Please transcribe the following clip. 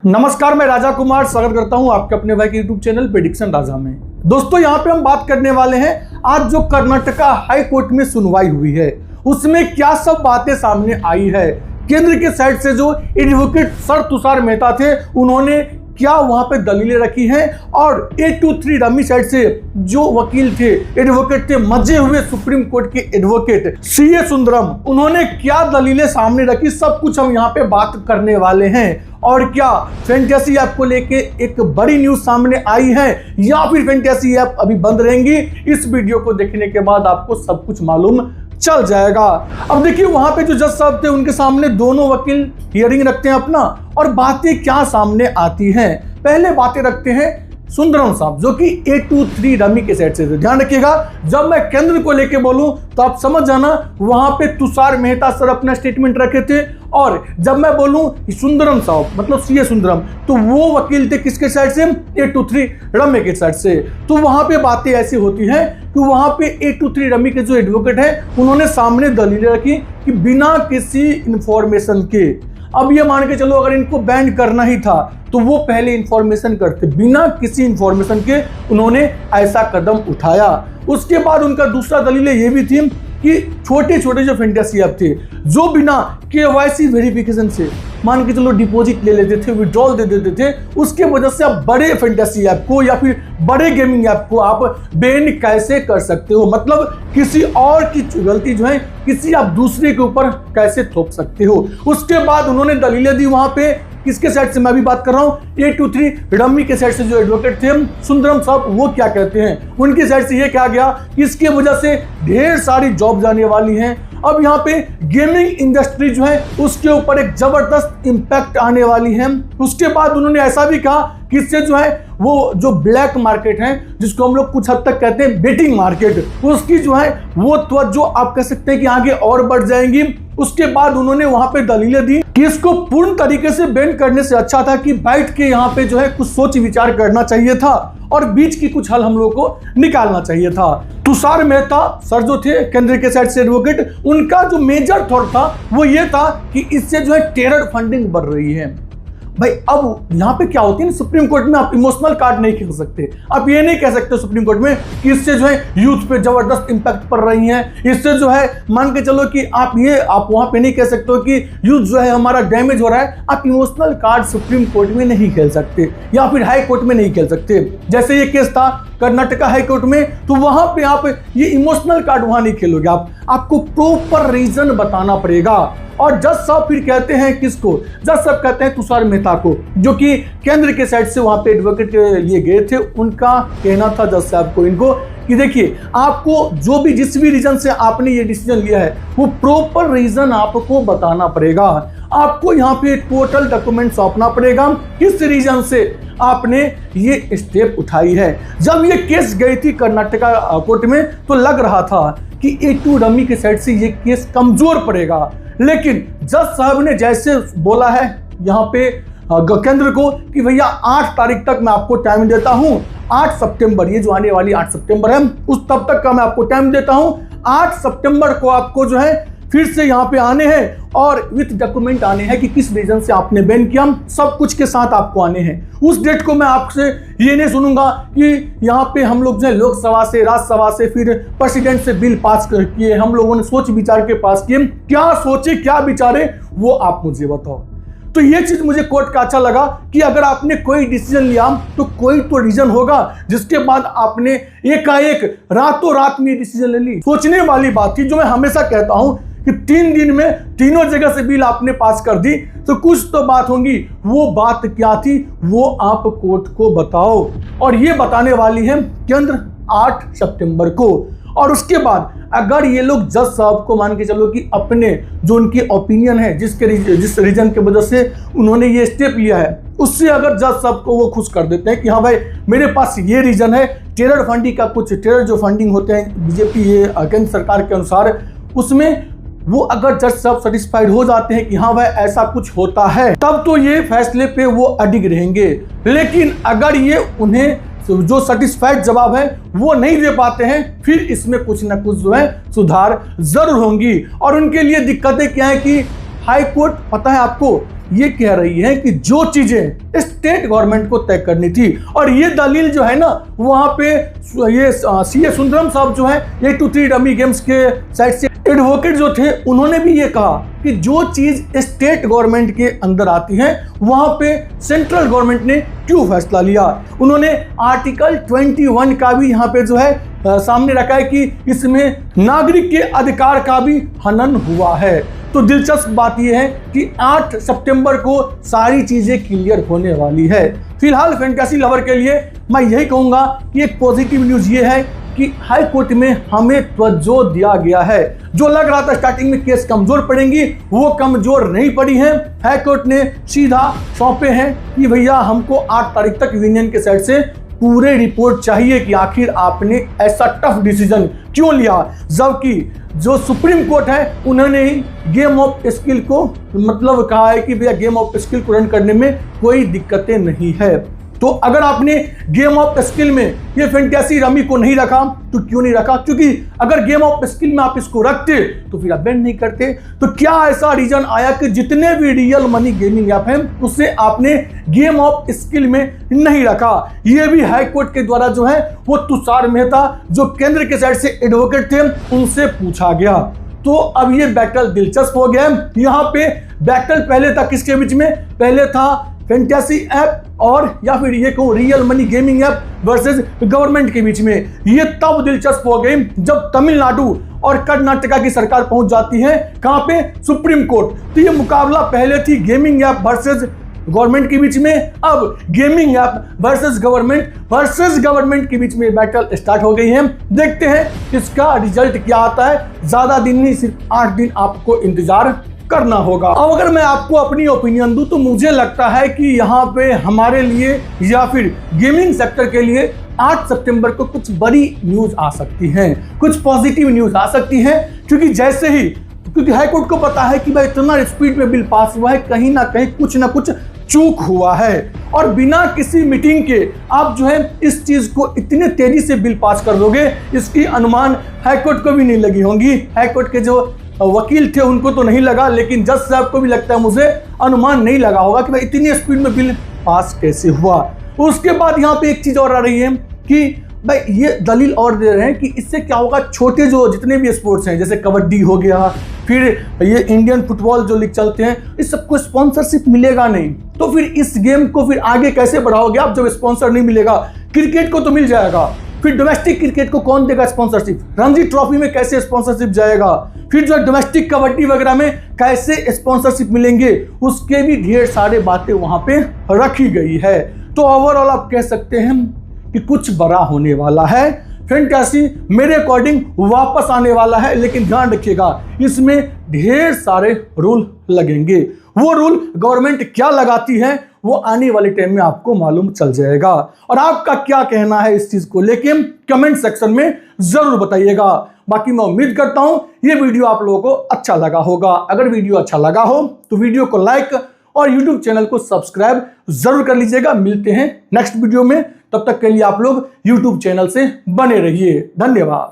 नमस्कार, मैं राजा कुमार स्वागत करता हूं आपके अपने भाई के यूट्यूब चैनल प्रेडिक्शन राजा में। दोस्तों, यहां पे हम बात करने वाले हैं आज जो कर्नाटका हाई कोर्ट में सुनवाई हुई है उसमें क्या सब बातें सामने आई है। केंद्र के साइड से जो एडवोकेट सर तुषार मेहता थे उन्होंने क्या वहां पे दलीलें रखी हैं और 823 रमी साइड से जो वकील थे, एडवोकेट थे, मजे हुए सुप्रीम कोर्ट के एडवोकेट सीए सुंदरम, उन्होंने क्या दलीलें सामने रखी, सब कुछ हम यहाँ पे बात करने वाले हैं। और क्या फैंटेसी ऐप को लेके एक बड़ी न्यूज सामने आई है या फिर फैंटेसी ऐप अभी बंद रहेंगी, इस वीडियो को देखने के बाद आपको सब कुछ मालूम चल जाएगा। अब देखिए, वहां पे जो जज साहब थे उनके सामने दोनों वकील हियरिंग रखते हैं अपना, और बातें क्या सामने आती हैं। पहले बातें रखते हैं सुंदरम साहब जो कि 823 रमी के साइड से थे। ध्यान रखिएगा, जब मैं केंद्र को लेके बोलूं तो आप समझ जाना वहां पे तुषार मेहता सर अपना स्टेटमेंट रखे थे, और जब मैं बोलूं सुंदरम साहब मतलब सीए सुंदरम तो वो वकील थे किसके साइड से, 823 रमी के साइड से। तो वहां पे बातें ऐसी होती हैं कि वहां पे 823 रमी के जो एडवोकेट हैं उन्होंने सामने दलीलें रखी कि बिना किसी इंफॉर्मेशन के, अब ये मान के चलो अगर इनको बैन करना ही था तो वो पहले इंफॉर्मेशन करते, बिना किसी इंफॉर्मेशन के उन्होंने ऐसा कदम उठाया। उसके बाद उनका दूसरा दलील ये भी थी कि छोटे छोटे जो फैंटेसी ऐप थे जो बिना केवाईसी वेरिफिकेशन से मान के चलो डिपॉजिट ले लेते थे, विड्रॉल दे देते थे, उसके वजह से आप बड़े फैंटेसी ऐप को या फिर बड़े गेमिंग ऐप को आप बैन कैसे कर सकते हो, मतलब किसी और की गलती जो है किसी आप दूसरे के ऊपर कैसे थोप सकते हो। उसके बाद उन्होंने दलीलें दी वहां पे किसके साइड से मैं भी बात कर रहा हूं, 823 रमी के साइड से जो एडवोकेट थे सुंदरम साहब, वो क्या कहते हैं। उनकी साइड से ये कहा गया कि इसके वजह से ढेर सारी जॉब जाने वाली हैं। अब यहाँ पे गेमिंग इंडस्ट्री जो है उसके ऊपर एक जबरदस्त इंपैक्ट आने वाली है। उसके बाद उन्होंने ऐसा भी कहा कि इससे जो है वो जो ब्लैक मार्केट है जिसको हम लोग कुछ हद तक कहते हैं बेटिंग मार्केट, उसकी जो है वो तवज्जो आप कह सकते हैं कि आगे और बढ़ जाएंगी। उसके बाद उन्होंने वहां पे दलीलें दी कि इसको पूर्ण तरीके से बैन करने से अच्छा था कि बैठ के यहाँ पे जो है कुछ सोच विचार करना चाहिए था और बीच की कुछ हल हम लोगों को निकालना चाहिए था। तुषार मेहता सर जो थे केंद्र के साइड से एडवोकेट, उनका जो मेजर थॉट था वो ये था कि इससे जो है टेरर फंडिंग बढ़ रही है। भाई अब यहाँ पे क्या होती है, सुप्रीम कोर्ट में आप इमोशनल कार्ड नहीं खेल सकते। आप ये नहीं कह सकते सुप्रीम कोर्ट में कि इससे जो है यूथ पे जबरदस्त इंपैक्ट पड़ रही है, इससे जो है मान के चलो कि आप वहां पे नहीं कह सकते हो कि यूथ जो है हमारा डैमेज हो रहा है। आप इमोशनल कार्ड सुप्रीम कोर्ट में नहीं खेल सकते या फिर हाई कोर्ट में नहीं खेल सकते। जैसे ये केस था कर्नाटका हाई कोर्ट में, तो वहां पे आप ये इमोशनल कार्ड वहां नहीं खेलोगे, आपको प्रॉपर रीजन बताना पड़ेगा। और जज साहब फिर कहते हैं किसको, जज साहब कहते हैं तुषार मेहता को जो कि केंद्र के साइड से वहां पे एडवोकेट लिए गए थे। उनका कहना था जज साहब को इनको कि देखिए, आपको जो भी जिस भी रीजन से आपने ये डिसीजन लिया है वो प्रॉपर रीजन आपको बताना पड़ेगा। आपको यहाँ पे टोटल डॉक्यूमेंट सौंपना पड़ेगा किस रीजन से आपने ये स्टेप उठाई है। जब ये केस गई थी कर्नाटका कोर्ट में तो लग रहा था कि 823 रमी के साइड से ये केस कमजोर पड़ेगा, लेकिन जज साहब ने जैसे बोला है यहाँ पे केंद्र को कि भैया 8 तारीख तक मैं आपको टाइम देता हूं, 8 सितंबर, ये जो आने वाली 8 सितंबर है उस तब तक का मैं आपको टाइम देता हूं। 8 सितंबर को आपको जो है फिर से यहाँ पे आने हैं और विथ डॉक्यूमेंट आने हैं कि किस रीजन से आपने बैन किया, सब कुछ के साथ आपको आने हैं। उस डेट को मैं आपसे ये नहीं सुनूंगा कि यहाँ पे हम लोग जो है लोकसभा से, राज्यसभा से, फिर प्रेसिडेंट से बिल पास किए, हम लोगों ने सोच विचार के पास किए, क्या सोचे क्या विचारे वो आप मुझे बताओ। तो ये चीज मुझे कोर्ट का अच्छा लगा कि अगर आपने कोई डिसीजन लिया तो कोई तो रीजन होगा जिसके बाद आपने एकाएक रातों रात में डिसीजन ले ली। सोचने वाली बात थी, जो मैं हमेशा कहता हूं कि 3 दिन में तीनों जगह से बिल आपने पास कर दी तो कुछ तो बात होगी। वो बात क्या थी वो आप कोर्ट को बताओ, और ये बताने वाली है केंद्र 8 सितंबर को। और उसके बाद अगर ये लोग जज साहब को मान के चलो कि अपने जो उनकी ओपिनियन है जिस रीजन के वजह से उन्होंने ये स्टेप लिया है उससे अगर जज साहब को वो खुश कर देते हैं कि हाँ भाई मेरे पास ये रीजन है, टेरर फंडिंग का कुछ टेरर जो फंडिंग होते हैं बीजेपी ये केंद्र सरकार के अनुसार, उसमें वो अगर जज साहब सेटिस्फाइड हो जाते हैं कि हाँ भाई ऐसा कुछ होता है, तब तो ये फैसले पे वो अडिग रहेंगे। लेकिन अगर ये उन्हें जो सेटिस्फाइड जवाब है वो नहीं दे पाते हैं, फिर इसमें कुछ ना कुछ जो है सुधार जरूर होंगी। और उनके लिए दिक्कतें क्या है कि हाई कोर्ट, पता है आपको ये कह रही है कि जो चीजें स्टेट गवर्नमेंट को तय करनी थी, और ये दलील जो है ना वहां पे ये सीए सुंदरम साहब जो है 823 डमी गेम्स के साइड से एडवोकेट जो थे उन्होंने भी ये कहा कि जो चीज स्टेट गवर्नमेंट के अंदर आती है वहां पे सेंट्रल गवर्नमेंट ने क्यों फैसला लिया। उन्होंने आर्टिकल 21 का भी यहाँ पे जो है सामने रखा है कि इसमें नागरिक के अधिकार का भी हनन हुआ है। तो दिलचस्प बात यह है कि 8 सितंबर को सारी चीजें क्लियर होने वाली है। फिलहाल फैंटेसी लवर के लिए मैं यही कहूंगा कि एक पॉजिटिव न्यूज ये है कि हाई कोर्ट में हमें तवज्जो दिया गया है। जो लग रहा था स्टार्टिंग में केस कमजोर पड़ेंगी, वो कमजोर नहीं पड़ी हैं। हाई कोर्ट ने सीधा सौंपे हैं कि भैया हमको 8 तारीख तक यूनियन के साइड से पूरे रिपोर्ट चाहिए कि आखिर आपने ऐसा टफ डिसीजन क्यों लिया, जबकि जो सुप्रीम कोर्ट है उन्होंने ही गेम ऑफ स्किल को मतलब कहा है कि भैया गेम ऑफ स्किल को रन करने में कोई दिक्कतें नहीं है। तो अगर आपने गेम ऑफ स्किल में ये फैंटेसी रमी को नहीं रखा तो क्यों नहीं रखा, क्योंकि अगर गेम ऑफ स्किल में आप इसको रखते तो फिर आप बैन नहीं करते। तो क्या ऐसा रीजन आया कि जितने भी रियल मनी गेमिंग ऐप हैं उससे आपने गेम ऑफ स्किल में नहीं रखा। ये भी हाई कोर्ट के द्वारा जो है वो तुषार मेहता जो केंद्र के साइड से एडवोकेट थे उनसे पूछा गया। तो अब ये बैटल दिलचस्प हो गया। यहाँ पे बैटल पहले था किसके बीच में, पहले था फैंटेसी ऐप और या फिर ये कहूँ real money gaming app versus government के बीच में। ये तब दिलचस्प हो गई जब तमिलनाडु और कर्नाटका की सरकार पहुंच जाती है कहां पे, सुप्रीम कोर्ट। तो ये मुकाबला पहले थी गेमिंग ऐप वर्सेस गवर्नमेंट के बीच में, अब गेमिंग ऐप वर्सेस गवर्नमेंट के बीच में बैटल स्टार्ट हो गई है। देखते हैं इसका रिजल्ट क्या आता है। ज्यादा दिन नहीं, सिर्फ 8 दिन आपको इंतजार करना होगा। अब अगर मैं आपको अपनी ओपिनियन दूं तो मुझे लगता है कि यहाँ पे हमारे लिए या फिर गेमिंग सेक्टर के लिए 8 सितंबर को कुछ बड़ी न्यूज आ सकती है, कुछ पॉजिटिव न्यूज आ सकती है। क्योंकि हाई कोर्ट को पता है कि भाई इतना स्पीड में बिल पास हुआ है, कहीं ना कहीं कुछ ना कुछ चूक हुआ है, और बिना किसी मीटिंग के आप जो है इस चीज को इतने तेजी से बिल पास कर दोगे, इसकी अनुमान हाई कोर्ट को भी नहीं लगी होंगी। हाई कोर्ट के जो वकील थे उनको तो नहीं लगा, लेकिन जज साहब को भी लगता है मुझे अनुमान नहीं लगा होगा कि भाई इतनी स्पीड में बिल पास कैसे हुआ। उसके बाद यहाँ पे एक चीज और आ रही है कि भाई ये दलील और दे रहे हैं कि इससे क्या होगा, छोटे जो जितने भी स्पोर्ट्स हैं जैसे कबड्डी हो गया, फिर ये इंडियन फुटबॉल जो लीग चलते हैं, इस सबको स्पॉन्सरशिप मिलेगा नहीं। तो फिर इस गेम को फिर आगे कैसे बढ़ाओगे आप जब स्पॉन्सर नहीं मिलेगा। क्रिकेट को तो मिल जाएगा, फिर डोमेस्टिक क्रिकेट को कौन देगा स्पॉन्सरशिप, रणजी ट्रॉफी में कैसे स्पॉन्सरशिप जाएगा, फिर जो डोमेस्टिक कबड्डी वगैरह में कैसे स्पॉन्सरशिप मिलेंगे, उसके भी ढेर सारे बातें वहां पे रखी गई है। तो ओवरऑल आप कह सकते हैं कि कुछ बड़ा होने वाला है। फैंटेसी मेरे अकॉर्डिंग वापस आने वाला है, लेकिन ध्यान रखिएगा इसमें ढेर सारे रूल लगेंगे। वो रूल गवर्नमेंट क्या लगाती है वो आने वाले टाइम में आपको मालूम चल जाएगा। और आपका क्या कहना है इस चीज को लेके कमेंट सेक्शन में जरूर बताइएगा। बाकी मैं उम्मीद करता हूं ये वीडियो आप लोगों को अच्छा लगा होगा। अगर वीडियो अच्छा लगा हो तो वीडियो को लाइक और यूट्यूब चैनल को सब्सक्राइब जरूर कर लीजिएगा। मिलते हैं नेक्स्ट वीडियो में, तब तक के लिए आप लोग यूट्यूब चैनल से बने रहिए। धन्यवाद।